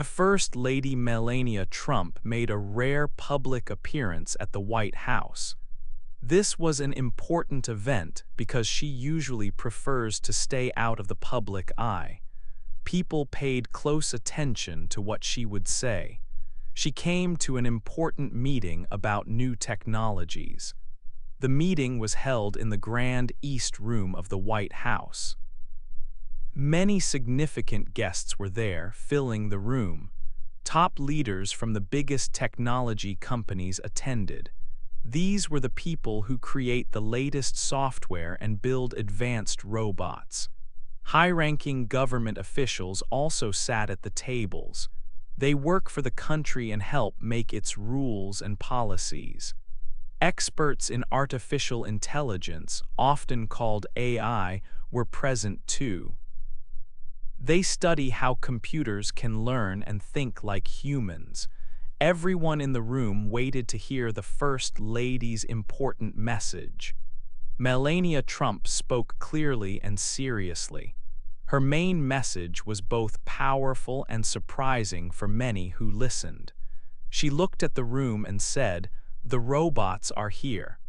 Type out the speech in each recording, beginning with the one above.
First Lady Melania Trump made a rare public appearance at the White House. This was an important event because she usually prefers to stay out of the public eye. People paid close attention to what she would say. She came to an important meeting about new technologies. The meeting was held in the Grand East Room of the White House. Many significant guests were there, filling the room. Top leaders from the biggest technology companies attended. These were the people who create the latest software and build advanced robots. High-ranking government officials also sat at the tables. They work for the country and help make its rules and policies. Experts in artificial intelligence, often called AI, were present too. They study how computers can learn and think like humans. Everyone in the room waited to hear the First Lady's important message. Melania Trump spoke clearly and seriously. Her main message was both powerful and surprising for many who listened. She looked at the room and said, "The robots are here."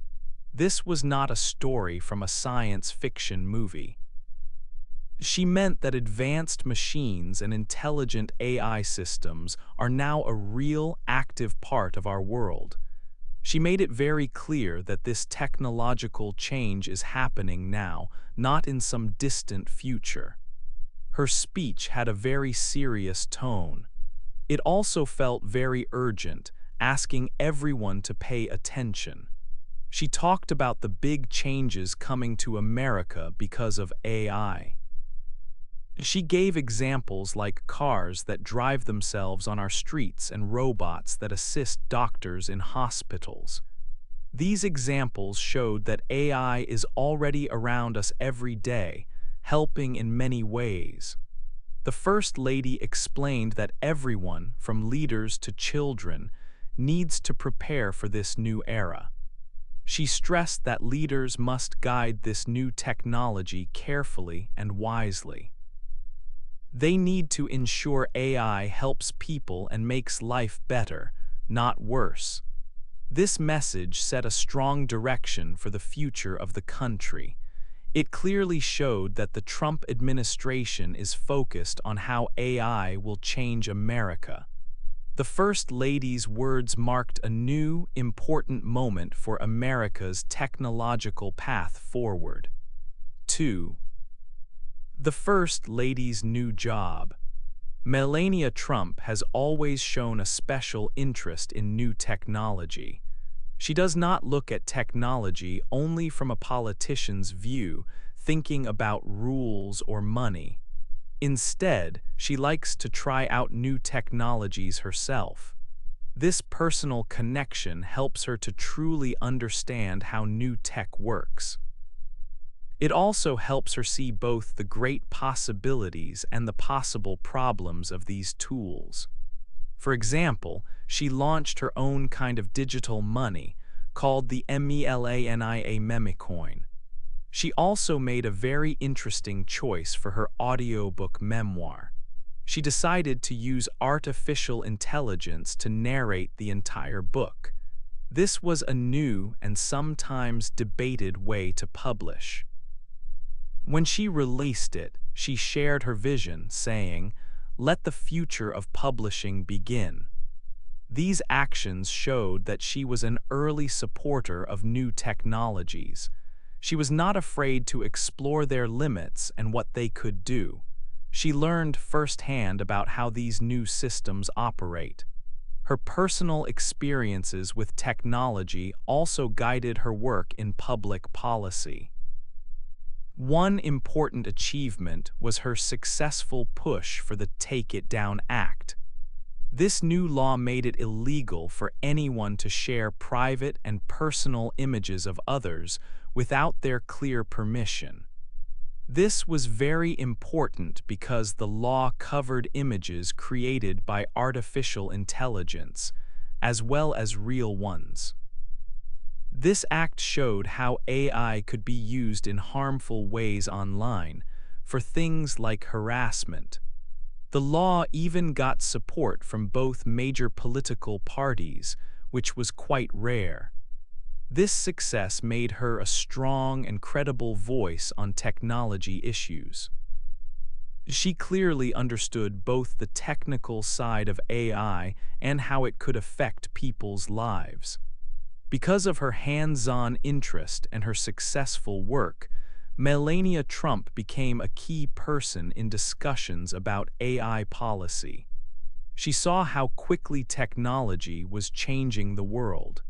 This was not a story from a science fiction movie. She meant that advanced machines and intelligent AI systems are now a real, active part of our world. She made it very clear that this technological change is happening now, not in some distant future. Her speech had a very serious tone. It also felt very urgent, asking everyone to pay attention. She talked about the big changes coming to America because of AI. She gave examples like cars that drive themselves on our streets and robots that assist doctors in hospitals. These examples showed that AI is already around us every day, helping in many ways. The First Lady explained that everyone, from leaders to children, needs to prepare for this new era. She stressed that leaders must guide this new technology carefully and wisely. They need to ensure AI helps people and makes life better, not worse. This message set a strong direction for the future of the country. It clearly showed that the Trump administration is focused on how AI will change America. The First Lady's words marked a new, important moment for America's technological path forward. 2. The First Lady's new job. Melania Trump has always shown a special interest in new technology. She does not look at technology only from a politician's view, thinking about rules or money. Instead, she likes to try out new technologies herself. This personal connection helps her to truly understand how new tech works. It also helps her see both the great possibilities and the possible problems of these tools. For example, she launched her own kind of digital money, called the Melania Memecoin. She also made a very interesting choice for her audiobook memoir. She decided to use artificial intelligence to narrate the entire book. This was a new and sometimes debated way to publish. When she released it, she shared her vision, saying, "Let the future of publishing begin." These actions showed that she was an early supporter of new technologies. She was not afraid to explore their limits and what they could do. She learned firsthand about how these new systems operate. Her personal experiences with technology also guided her work in public policy. One important achievement was her successful push for the Take It Down Act. This new law made it illegal for anyone to share private and personal images of others without their clear permission. This was very important because the law covered images created by artificial intelligence, as well as real ones. This act showed how AI could be used in harmful ways online, for things like harassment. The law even got support from both major political parties, which was quite rare. This success made her a strong and credible voice on technology issues. She clearly understood both the technical side of AI and how it could affect people's lives. Because of her hands-on interest and her successful work, Melania Trump became a key person in discussions about AI policy. She saw how quickly technology was changing the world.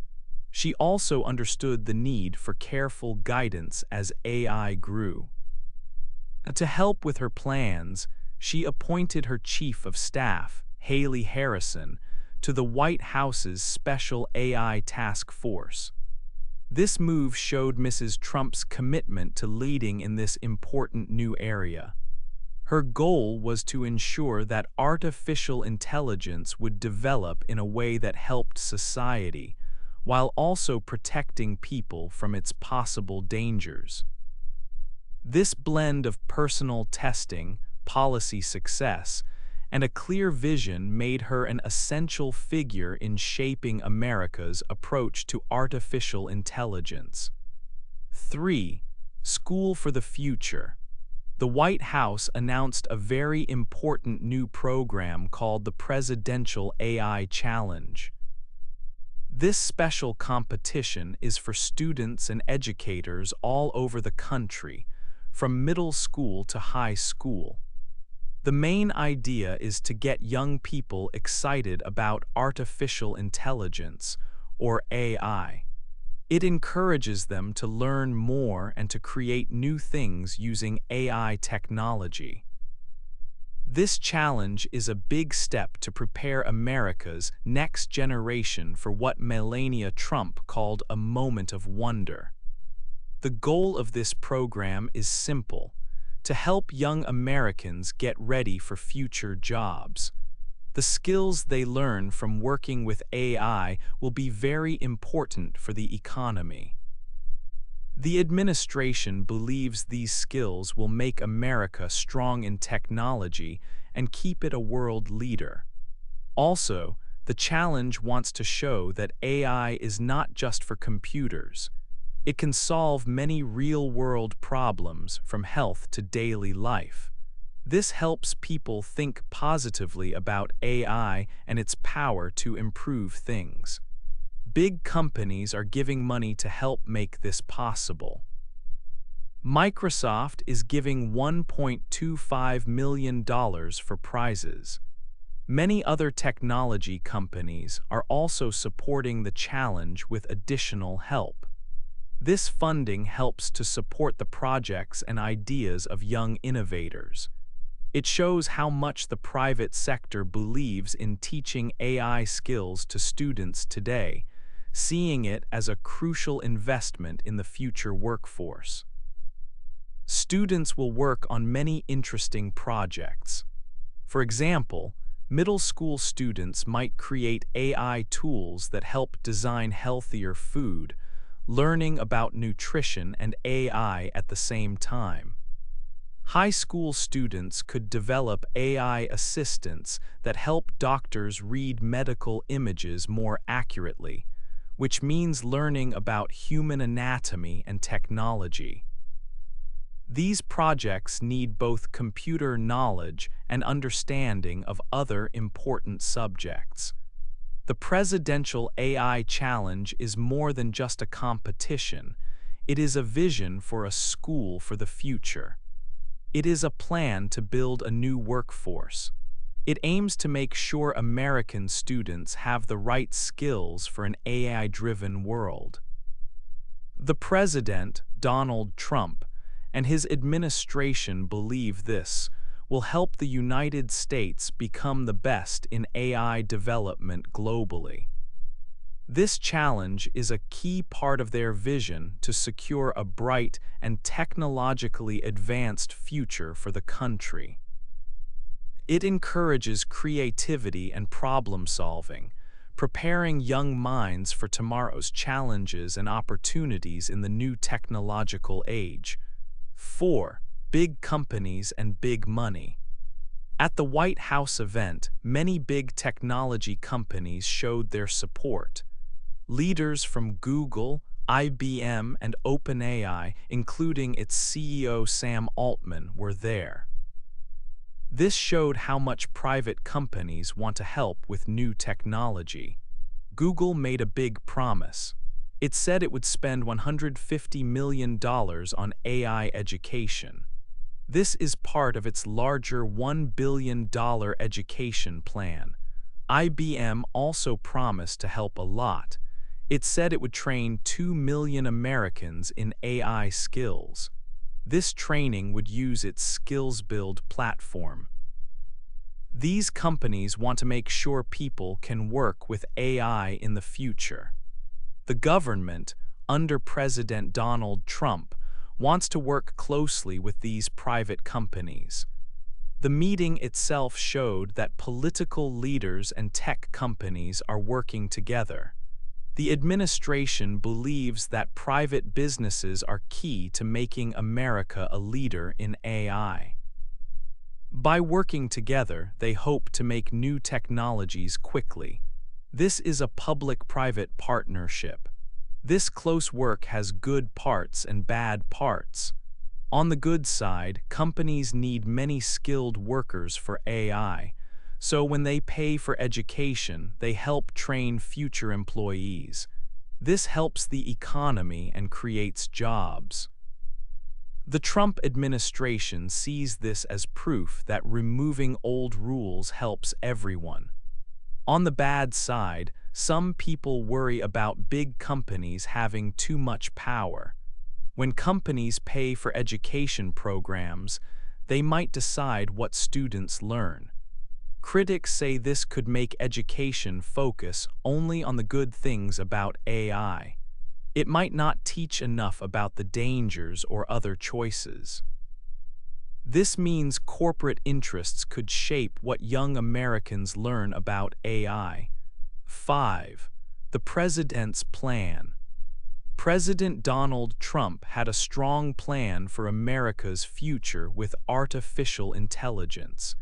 She also understood the need for careful guidance as AI grew. To help with her plans, she appointed her chief of staff, Haley Harrison, to the White House's Special AI Task Force. This move showed Mrs. Trump's commitment to leading in this important new area. Her goal was to ensure that artificial intelligence would develop in a way that helped society, while also protecting people from its possible dangers. This blend of personal testing, policy success, and a clear vision made her an essential figure in shaping America's approach to artificial intelligence. 3. School for the Future. The White House announced a very important new program called the Presidential AI Challenge. This special competition is for students and educators all over the country, from middle school to high school. The main idea is to get young people excited about artificial intelligence, or AI. It encourages them to learn more and to create new things using AI technology. This challenge is a big step to prepare America's next generation for what Melania Trump called a moment of wonder. The goal of this program is simple: to help young Americans get ready for future jobs. The skills they learn from working with AI will be very important for the economy. The administration believes these skills will make America strong in technology and keep it a world leader. Also, the challenge wants to show that AI is not just for computers. It can solve many real-world problems from health to daily life. This helps people think positively about AI and its power to improve things. Big companies are giving money to help make this possible. Microsoft is giving $1.25 million for prizes. Many other technology companies are also supporting the challenge with additional help. This funding helps to support the projects and ideas of young innovators. It shows how much the private sector believes in teaching AI skills to students today, seeing it as a crucial investment in the future workforce. Students will work on many interesting projects. For example, middle school students might create AI tools that help design healthier food, learning about nutrition and AI at the same time. High school students could develop AI assistants that help doctors read medical images more accurately, which means learning about human anatomy and technology. These projects need both computer knowledge and understanding of other important subjects. The Presidential AI Challenge is more than just a competition. It is a vision for a school for the future. It is a plan to build a new workforce. It aims to make sure American students have the right skills for an AI-driven world. The President, Donald Trump, and his administration believe this will help the United States become the best in AI development globally. This challenge is a key part of their vision to secure a bright and technologically advanced future for the country. It encourages creativity and problem-solving, preparing young minds for tomorrow's challenges and opportunities in the new technological age. 4. Big companies and big money. At the White House event, many big technology companies showed their support. Leaders from Google, IBM, and OpenAI, including its CEO Sam Altman, were there. This showed how much private companies want to help with new technology. Google made a big promise. It said it would spend $150 million on AI education. This is part of its larger $1 billion education plan. IBM also promised to help a lot. It said it would train 2 million Americans in AI skills. This training would use its Skills Build platform. These companies want to make sure people can work with AI in the future. The government, under President Donald Trump, wants to work closely with these private companies. The meeting itself showed that political leaders and tech companies are working together. The administration believes that private businesses are key to making America a leader in AI. By working together, they hope to make new technologies quickly. This is a public-private partnership. This close work has good parts and bad parts. On the good side, companies need many skilled workers for AI, so when they pay for education, they help train future employees. This helps the economy and creates jobs. The Trump administration sees this as proof that removing old rules helps everyone. On the bad side, some people worry about big companies having too much power. When companies pay for education programs, they might decide what students learn. Critics say this could make education focus only on the good things about AI. It might not teach enough about the dangers or other choices. This means corporate interests could shape what young Americans learn about AI. 5. The President's Plan. President Donald Trump had a strong plan for America's future with artificial intelligence.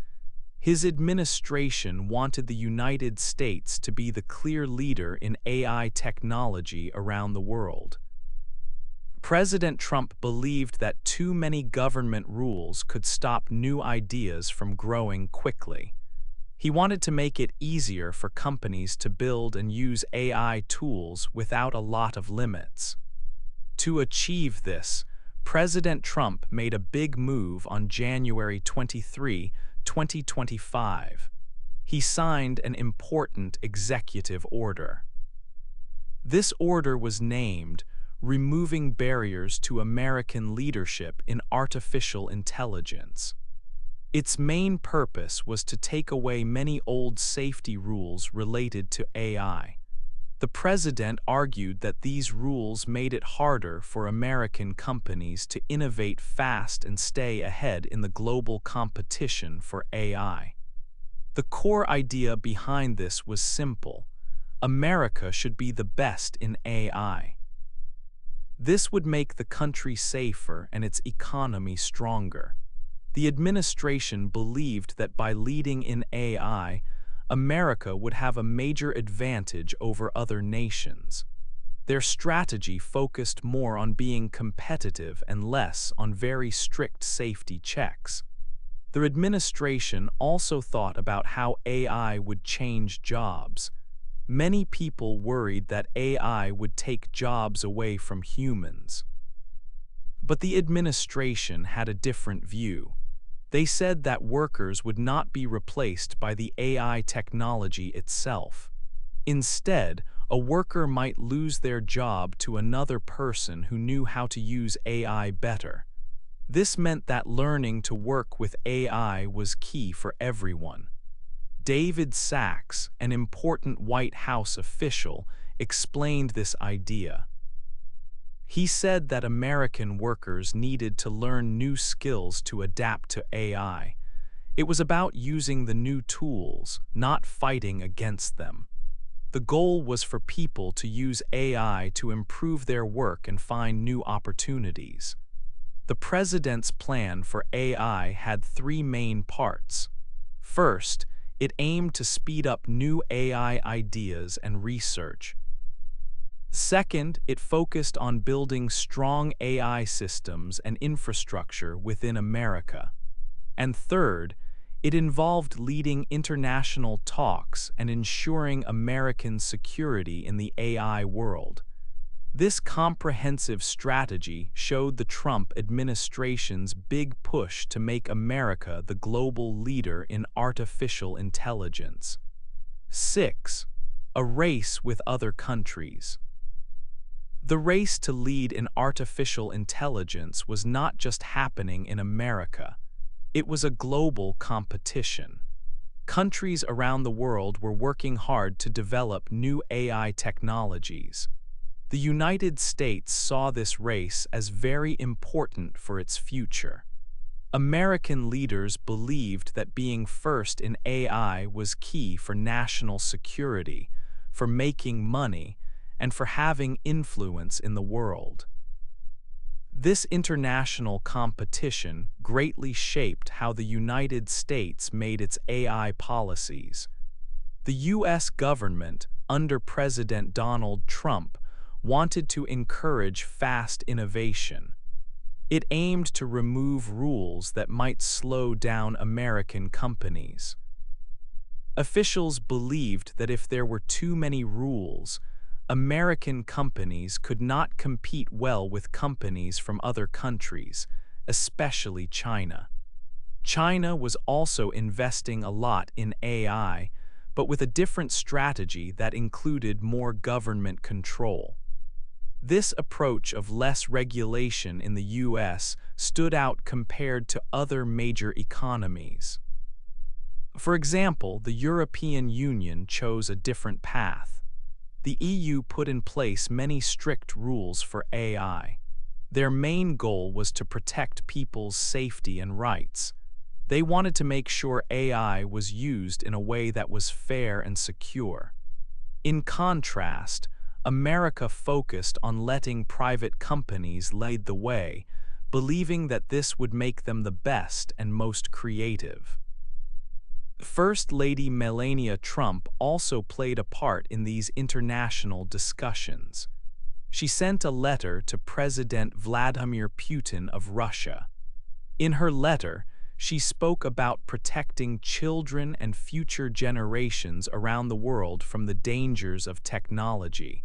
His administration wanted the United States to be the clear leader in AI technology around the world. President Trump believed that too many government rules could stop new ideas from growing quickly. He wanted to make it easier for companies to build and use AI tools without a lot of limits. To achieve this, President Trump made a big move on January 23, 2025. He signed an important executive order. This order was named Removing Barriers to American Leadership in Artificial Intelligence. Its main purpose was to take away many old safety rules related to AI. The president argued that these rules made it harder for American companies to innovate fast and stay ahead in the global competition for AI. The core idea behind this was simple: America should be the best in AI. This would make the country safer and its economy stronger. The administration believed that by leading in AI, America would have a major advantage over other nations. Their strategy focused more on being competitive and less on very strict safety checks. The administration also thought about how AI would change jobs. Many people worried that AI would take jobs away from humans. But the administration had a different view. They said that workers would not be replaced by the AI technology itself. Instead, a worker might lose their job to another person who knew how to use AI better. This meant that learning to work with AI was key for everyone. David Sachs, an important White House official, explained this idea. He said that American workers needed to learn new skills to adapt to AI. It was about using the new tools, not fighting against them. The goal was for people to use AI to improve their work and find new opportunities. The president's plan for AI had three main parts. First, it aimed to speed up new AI ideas and research. Second, it focused on building strong AI systems and infrastructure within America. And third, it involved leading international talks and ensuring American security in the AI world. This comprehensive strategy showed the Trump administration's big push to make America the global leader in artificial intelligence. 6. A race with other countries. The race to lead in artificial intelligence was not just happening in America. It was a global competition. Countries around the world were working hard to develop new AI technologies. The United States saw this race as very important for its future. American leaders believed that being first in AI was key for national security, for making money, and for having influence in the world. This international competition greatly shaped how the United States made its AI policies. The U.S. government, under President Donald Trump, wanted to encourage fast innovation. It aimed to remove rules that might slow down American companies. Officials believed that if there were too many rules, American companies could not compete well with companies from other countries, especially China. China was also investing a lot in AI, but with a different strategy that included more government control. This approach of less regulation in the U.S. stood out compared to other major economies. For example, the European Union chose a different path. The EU put in place many strict rules for AI. Their main goal was to protect people's safety and rights. They wanted to make sure AI was used in a way that was fair and secure. In contrast, America focused on letting private companies lead the way, believing that this would make them the best and most creative. First Lady Melania Trump also played a part in these international discussions. She sent a letter to President Vladimir Putin of Russia. In her letter, she spoke about protecting children and future generations around the world from the dangers of technology.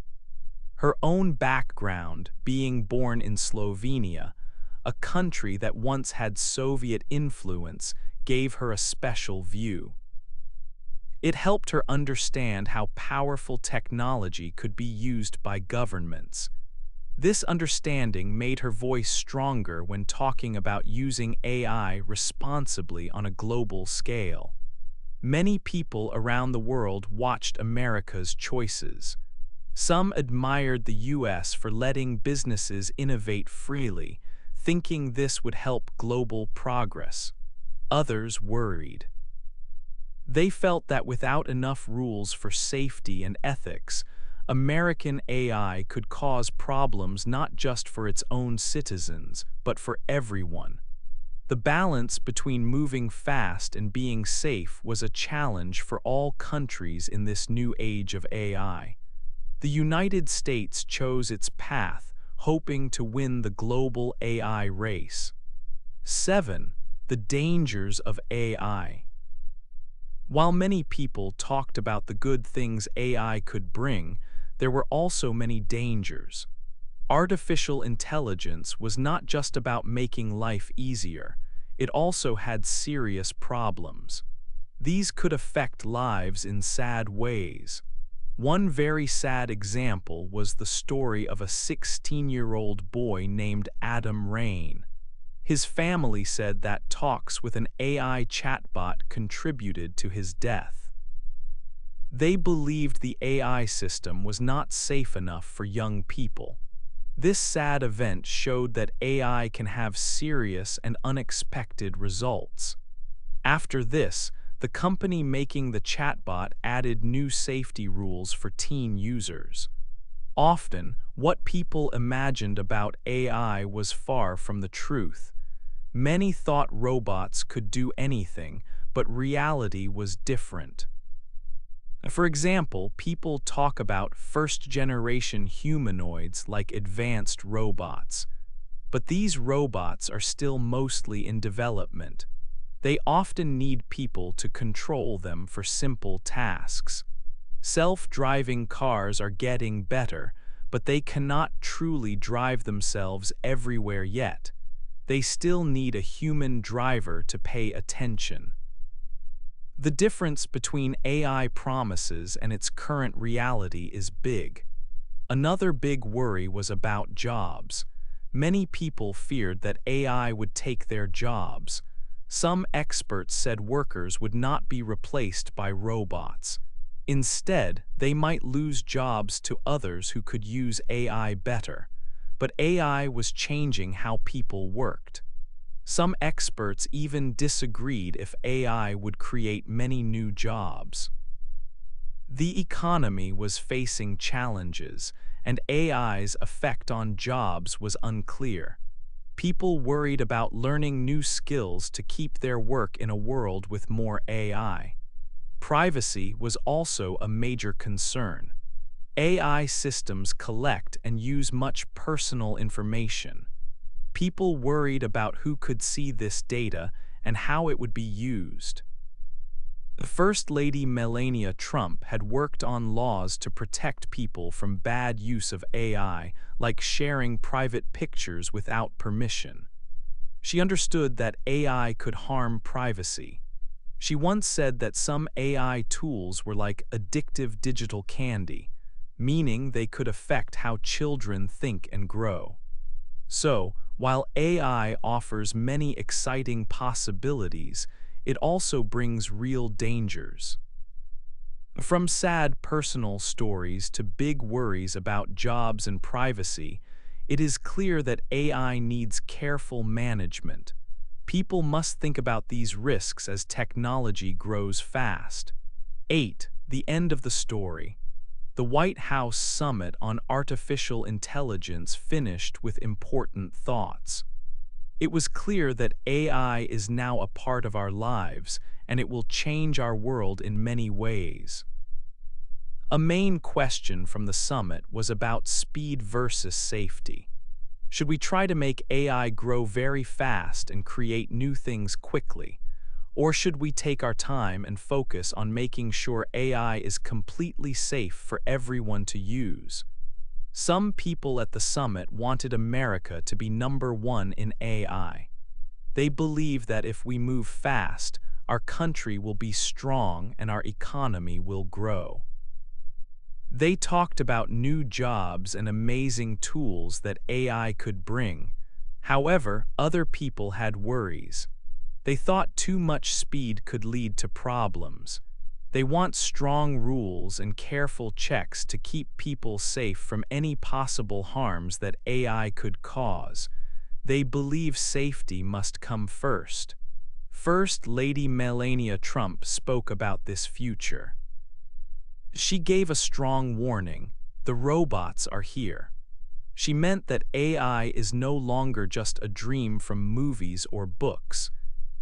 Her own background, being born in Slovenia, a country that once had Soviet influence, gave her a special view. It helped her understand how powerful technology could be used by governments. This understanding made her voice stronger when talking about using AI responsibly on a global scale. Many people around the world watched America's choices. Some admired the U.S. for letting businesses innovate freely, thinking this would help global progress. Others worried. They felt that without enough rules for safety and ethics, American AI could cause problems not just for its own citizens, but for everyone. The balance between moving fast and being safe was a challenge for all countries in this new age of AI. The United States chose its path, hoping to win the global AI race. 7. The dangers of AI. While many people talked about the good things AI could bring, there were also many dangers. Artificial intelligence was not just about making life easier, it also had serious problems. These could affect lives in sad ways. One very sad example was the story of a 16-year-old boy named Adam Rain. His family said that talks with an AI chatbot contributed to his death. They believed the AI system was not safe enough for young people. This sad event showed that AI can have serious and unexpected results. After this, the company making the chatbot added new safety rules for teen users. Often, what people imagined about AI was far from the truth. Many thought robots could do anything, but reality was different. For example, people talk about first-generation humanoids like advanced robots. But these robots are still mostly in development. They often need people to control them for simple tasks. Self-driving cars are getting better, but they cannot truly drive themselves everywhere yet. They still need a human driver to pay attention. The difference between AI promises and its current reality is big. Another big worry was about jobs. Many people feared that AI would take their jobs. Some experts said workers would not be replaced by robots. Instead, they might lose jobs to others who could use AI better. But AI was changing how people worked. Some experts even disagreed if AI would create many new jobs. The economy was facing challenges, and AI's effect on jobs was unclear. People worried about learning new skills to keep their work in a world with more AI. Privacy was also a major concern. AI systems collect and use much personal information. People worried about who could see this data and how it would be used. First Lady Melania Trump had worked on laws to protect people from bad use of AI, like sharing private pictures without permission. She understood that AI could harm privacy. She once said that some AI tools were like addictive digital candy, meaning they could affect how children think and grow. So, while AI offers many exciting possibilities, it also brings real dangers. From sad personal stories to big worries about jobs and privacy, it is clear that AI needs careful management. People must think about these risks as technology grows fast. 8. The end of the story. The White House Summit on Artificial Intelligence finished with important thoughts. It was clear that AI is now a part of our lives, and it will change our world in many ways. A main question from the summit was about speed versus safety. Should we try to make AI grow very fast and create new things quickly? Or should we take our time and focus on making sure AI is completely safe for everyone to use? Some people at the summit wanted America to be #1 in AI. They believe that if we move fast, our country will be strong and our economy will grow. They talked about new jobs and amazing tools that AI could bring. However, other people had worries. They thought too much speed could lead to problems. They want strong rules and careful checks to keep people safe from any possible harms that AI could cause. They believe safety must come first. First Lady Melania Trump spoke about this future. She gave a strong warning: the robots are here. She meant that AI is no longer just a dream from movies or books.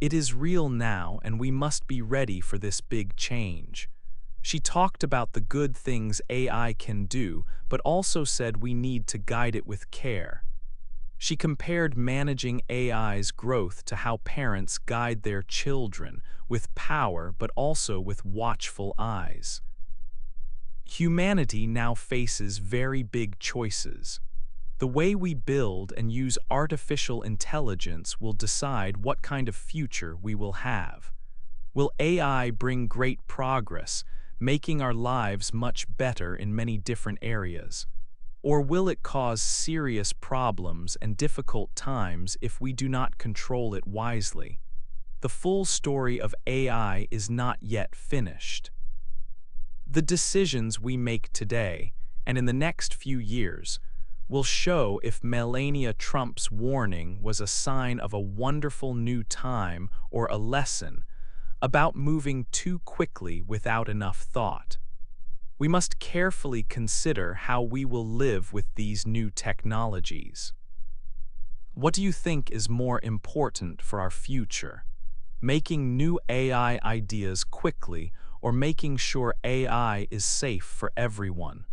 It is real now, and we must be ready for this big change. She talked about the good things AI can do, but also said we need to guide it with care. She compared managing AI's growth to how parents guide their children, with power but also with watchful eyes. Humanity now faces very big choices. The way we build and use artificial intelligence will decide what kind of future we will have. Will AI bring great progress, making our lives much better in many different areas? Or will it cause serious problems and difficult times if we do not control it wisely? The full story of AI is not yet finished. The decisions we make today, and in the next few years, will show if Melania Trump's warning was a sign of a wonderful new time or a lesson about moving too quickly without enough thought. We must carefully consider how we will live with these new technologies. What do you think is more important for our future? making new AI ideas quickly, or making sure AI is safe for everyone.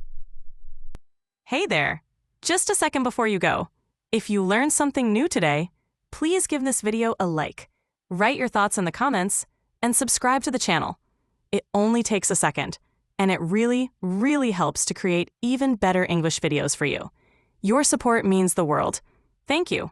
Hey there! Just a second before you go. If you learned something new today, please give this video a like, write your thoughts in the comments, and subscribe to the channel. It only takes a second, and it really, really helps to create even better English videos for you. Your support means the world. Thank you.